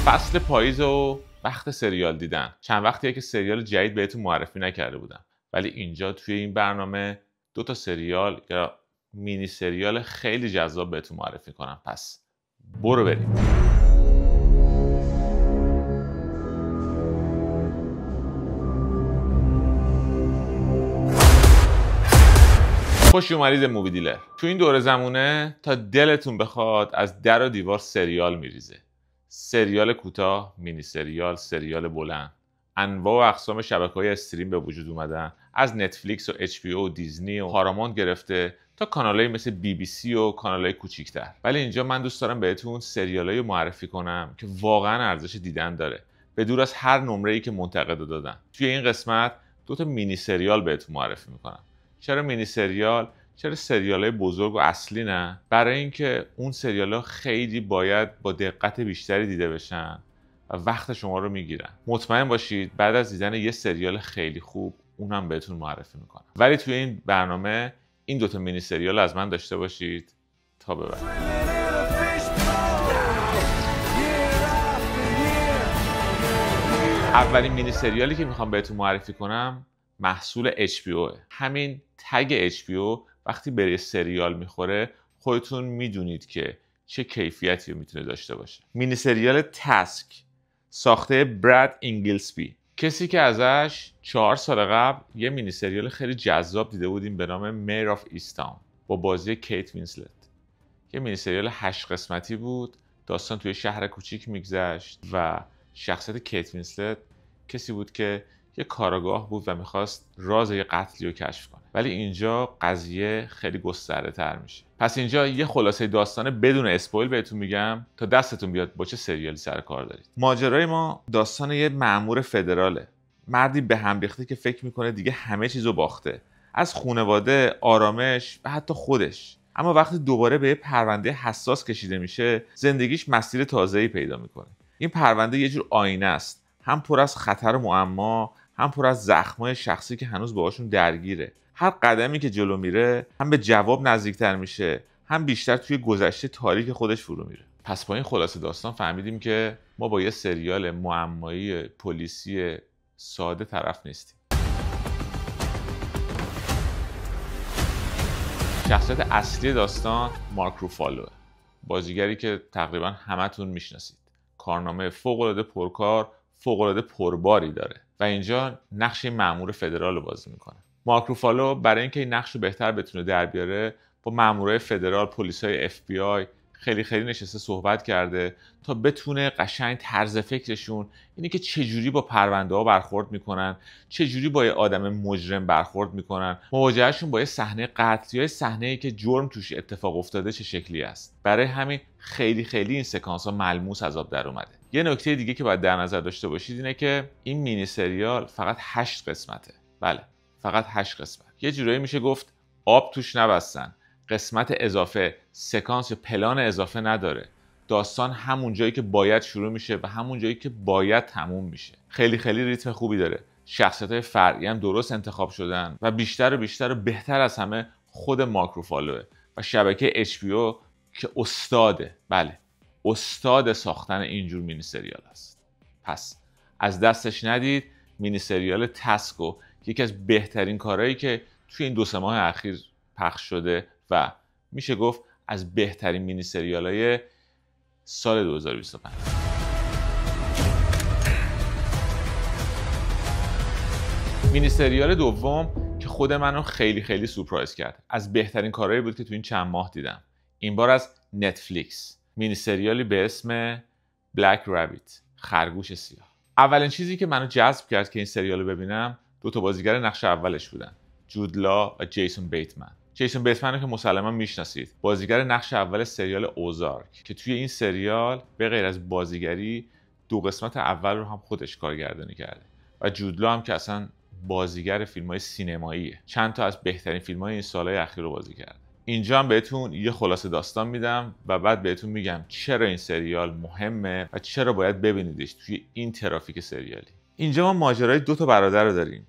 فصل پاییز و وقت سریال دیدن. چند وقتیه که سریال جدید بهتون معرفی نکرده بودم، ولی اینجا توی این برنامه 2 سریال یا مینی سریال خیلی جذاب بهتون معرفی کنم. پس برو بریم. خوش اومدید مووی دیلر. تو این دوره زمونه تا دلتون بخواد از در و دیوار سریال میریزه. سریال کوتاه، مینی سریال، سریال بلند. انواع و اقسام شبکه‌های استریم به وجود اومدن، از نتفلیکس و اچ پی او و دیزنی و پارامونت گرفته تا کانالایی مثل بی بی سی و کانالای کوچیک‌تر. ولی اینجا من دوست دارم بهتون سریالایی معرفی کنم که واقعا ارزش دیدن داره، به دور از هر نمره‌ای که منتقدا دادن. توی این قسمت 2 مینی سریال بهتون معرفی میکنم. چرا مینی سریال؟ چرا سریال‌های بزرگ و اصلی نه؟ برای اینکه اون سریال‌ها خیلی باید با دقت بیشتری دیده بشن و وقت شما رو میگیرن. مطمئن باشید بعد از دیدن یه سریال خیلی خوب اونم بهتون معرفی میکنم. ولی توی این برنامه این 2 مینی سریال از من داشته باشید تا ببرید. اولین مینی سریالی که میخوام بهتون معرفی کنم محصول اچ پی او. همین تگ اچ پی او وقتی به یه سریال میخوره خودتون میدونید که چه کیفیتی رو میتونه داشته باشه. مینی سریال تاسک ساخته براد اینگلسبی، کسی که ازش 4 سال قبل یه مینی سریال خیلی جذاب دیده بودیم به نام میر آف ایستاون با بازی کیت وینسلت. یه مینی سریال 8 قسمتی بود. داستان توی شهر کوچیک میگذشت و شخصیت کیت وینسلت کسی بود که یه کاراگاه بود و میخواست راز یه قتلی رو کشف کنه. ولی اینجا قضیه خیلی گسترده تر میشه. پس اینجا یه خلاصه داستان بدون اسپویل بهتون میگم تا دستتون بیاد با چه سریالی سر کار دارید. ماجرای ما داستان یه مأمور فدراله. مردی به هم ریخته که فکر میکنه دیگه همه چیزو باخته، از خانواده، آرامش و حتی خودش. اما وقتی دوباره به یه پرونده حساس کشیده میشه زندگیش مسیر تازه‌ای پیدا میکنه. این پرونده یه جور آینه است، هم پر از خطر و معما، هم پر از زخمای شخصی که هنوز باهاشون درگیره. هر قدمی که جلو میره هم به جواب نزدیکتر میشه، هم بیشتر توی گذشته تاریک خودش فرو میره. پس با این خلاصه داستان فهمیدیم که ما با یه سریال معمایی پلیسی ساده طرف نیستیم. شخصیت اصلی داستان مارک روفالوه، بازیگری که تقریبا همتون میشناسید. کارنامه فوق‌العاده پرکار، فوق‌العاده پرباری داره و اینجا نقش مأمور فدرال رو بازی میکنه. مارک روفالو برای اینکه این نقش رو بهتر بتونه در بیاره با مأمورای فدرال، پلیسای اف بی آی خیلی نشسته صحبت کرده تا بتونه قشنگ طرز فکرشون اینه که چجوری با پرونده ها برخورد میکنن، چجوری با یه آدم مجرم برخورد میکنن، مواجهشون با یه صحنه قتل یا صحنه‌ای که جرم توش اتفاق افتاده چه شکلی است. برای همین خیلی این سکانس ها ملموس از آب در اومده. یه نکته دیگه که باید در نظر داشته باشید اینه که این مینی سریال فقط 8 قسمته. بله، فقط 8 قسمت. یه جورایی میشه گفت آب توش نبستن. قسمت اضافه، سکانس یا پلان اضافه نداره. داستان همون جایی که باید شروع میشه و همون جایی که باید تموم میشه. خیلی ریتم خوبی داره. شخصیت‌های فرعی هم درست انتخاب شدن و بیشتر و بهتر از همه خود مارک روفالوه و شبکه اچ پی او که استاده. بله، استاد ساختن اینجور مینی سریال است. پس از دستش ندید. مینی سریال تاسکو یکی از بهترین کارهایی که توی این 2-3 ماه اخیر پخش شده و میشه گفت از بهترین مینی سریال‌های سال 2025. مینی سریال دوم که خود منو خیلی سورپرایز کرد، از بهترین کارهایی بود که تو این چند ماه دیدم. این بار از نتفلیکس، مینی سریالی به اسم بلک رابیت، خرگوش سیاه. اولین چیزی که منو جذب کرد که این سریالو ببینم 2 بازیگر نقش اولش بودن، جود لا و جیسون بیتمن. جیسون بیتمن رو که مسلما میشناسید، بازیگر نقش اول سریال اوزارک که توی این سریال به غیر از بازیگری 2 قسمت اول رو هم خودش کارگردانی کرده و جود لا هم که اصلا بازیگر فیلم‌های سینماییه، چند تا از بهترین فیلم‌های این سال‌های اخیر رو بازی کرده. اینجا هم بهتون یه خلاصه داستان میدم و بعد بهتون میگم چرا این سریال مهمه و چرا باید ببینیدش توی این ترافیک سریالی. اینجا ما ماجرای 2 برادر رو داریم.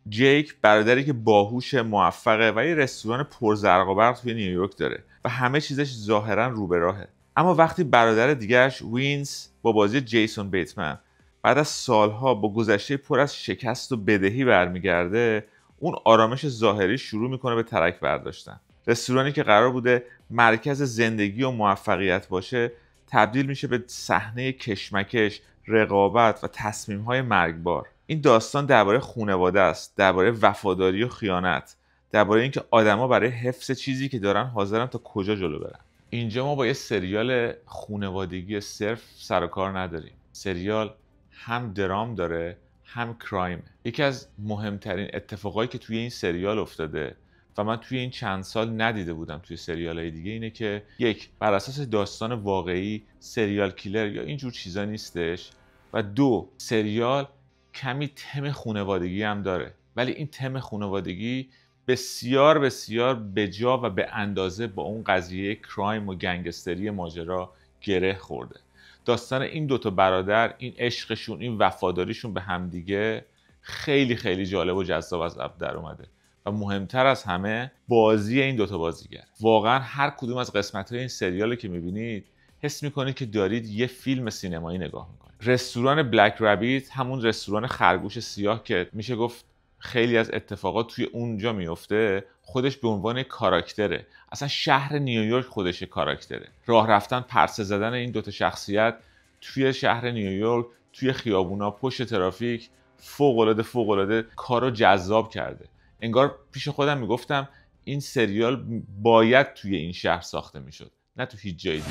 جیک برادری که باهوش، موفقه و یه رستوران پرزرق و برق توی نیویورک داره و همه چیزش ظاهرا رو به راهه. اما وقتی برادر دیگرش وینس با بازی جیسون بیتمن بعد از سالها با گذشته پر از شکست و بدهی برمیگرده، اون آرامش ظاهری شروع میکنه به ترک برداشتن. رستورانی که قرار بوده مرکز زندگی و موفقیت باشه تبدیل میشه به صحنه کشمکش، رقابت و تصمیم‌های مرگبار. این داستان درباره خانواده است، درباره وفاداری و خیانت، درباره اینکه آدما برای حفظ چیزی که دارن حاضرن تا کجا جلو برن. اینجا ما با یه سریال خانوادگی صرف سر و کار نداریم. سریال هم درام داره هم کرایم. یکی از مهمترین اتفاقایی که توی این سریال افتاده و من توی این چند سال ندیده بودم توی سریال‌های دیگه اینه که یک، بر اساس داستان واقعی سریال کیلر یا اینجور چیزا نیستش، و دو، سریال کمی تم خانوادگی هم داره، ولی این تم خانوادگی بسیار بسیار بجا و به اندازه با اون قضیه کرایم و گنگستری ماجرا گره خورده. داستان این دوتا برادر، این عشقشون، این وفاداریشون به همدیگه خیلی خیلی جالب و جذاب از لب در اومده و مهمتر از همه بازی این دوتا بازیگر. واقعا هر کدوم از قسمت‌های این سریال که می‌بینید حس می‌کنید که دارید یه فیلم سینمایی نگاه می‌کنید. رستوران بلک رابیت، همون رستوران خرگوش سیاه که میشه گفت خیلی از اتفاقات توی اونجا میفته، خودش به عنوان کاراکتره. اصلا شهر نیویورک خودش کاراکتره. راه رفتن، پرسه زدن این دوتا شخصیت توی شهر نیویورک، توی خیابونا، پشت ترافیک، فوق‌العاده کارو جذاب کرده. انگار پیش خودم میگفتم این سریال باید توی این شهر ساخته میشد، نه تو هیچ جای دیگه.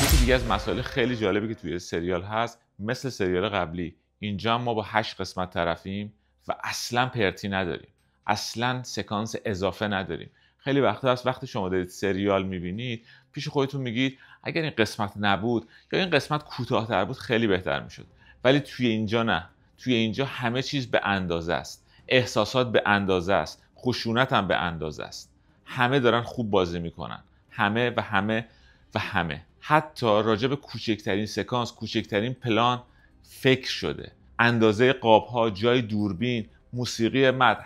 یکی دیگه از مسائل خیلی جالبی که توی سریال هست، مثل سریال قبلی اینجا ما با 8 قسمت طرفیم و اصلا پرتی نداریم، اصلا سکانس اضافه نداریم. خیلی وقتا هست وقتی شما دارید سریال میبینید پیش خودتون میگید اگر این قسمت نبود یا این قسمت کوتاه‌تر بود خیلی بهتر میشد، ولی توی اینجا نه. توی اینجا همه چیز به اندازه است، احساسات به اندازه است، خشونت هم به اندازه است. همه دارن خوب بازی میکنن، همه و همه و همه. حتی راجع به کوچکترین سکانس، کوچکترین پلان فکر شده. اندازه قاب‌ها، جای دوربین، موسیقی متن،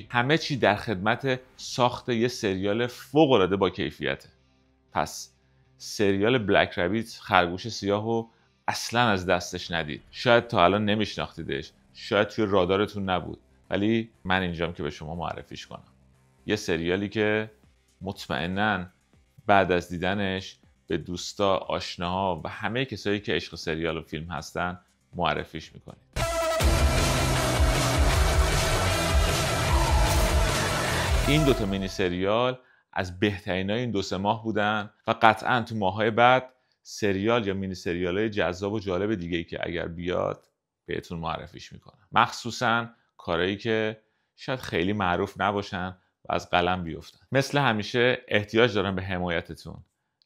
همه چی در خدمت ساخت یه سریال فوق‌العاده با کیفیته. پس سریال بلک رابیت، خرگوش سیاهو اصلا از دستش ندید. شاید تا الان نمیشناختیدش، شاید توی رادارتون نبود، ولی من اینجام که به شما معرفیش کنم. یه سریالی که مطمئناً بعد از دیدنش به دوستا، آشناها و همه کسایی که عشق سریال و فیلم هستن معرفیش میکنید. این دوتا مینی سریال از بهترینای این 2-3 ماه بودن و قطعاً تو ماه‌های بعد سریال یا مینی سریال‌های جذاب و جالب دیگه‌ای که اگر بیاد بهتون معرفیش میکنم. مخصوصاً کارهایی که شاید خیلی معروف نباشن و از قلم بیفتن. مثل همیشه احتیاج دارم به حمایتتون.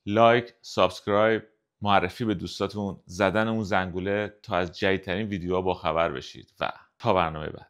لایک، سابسکرایب، معرفی به دوستاتون، زدن اون زنگوله تا از جدیدترین ویدیوها با خبر بشید و تا برنامه بعد.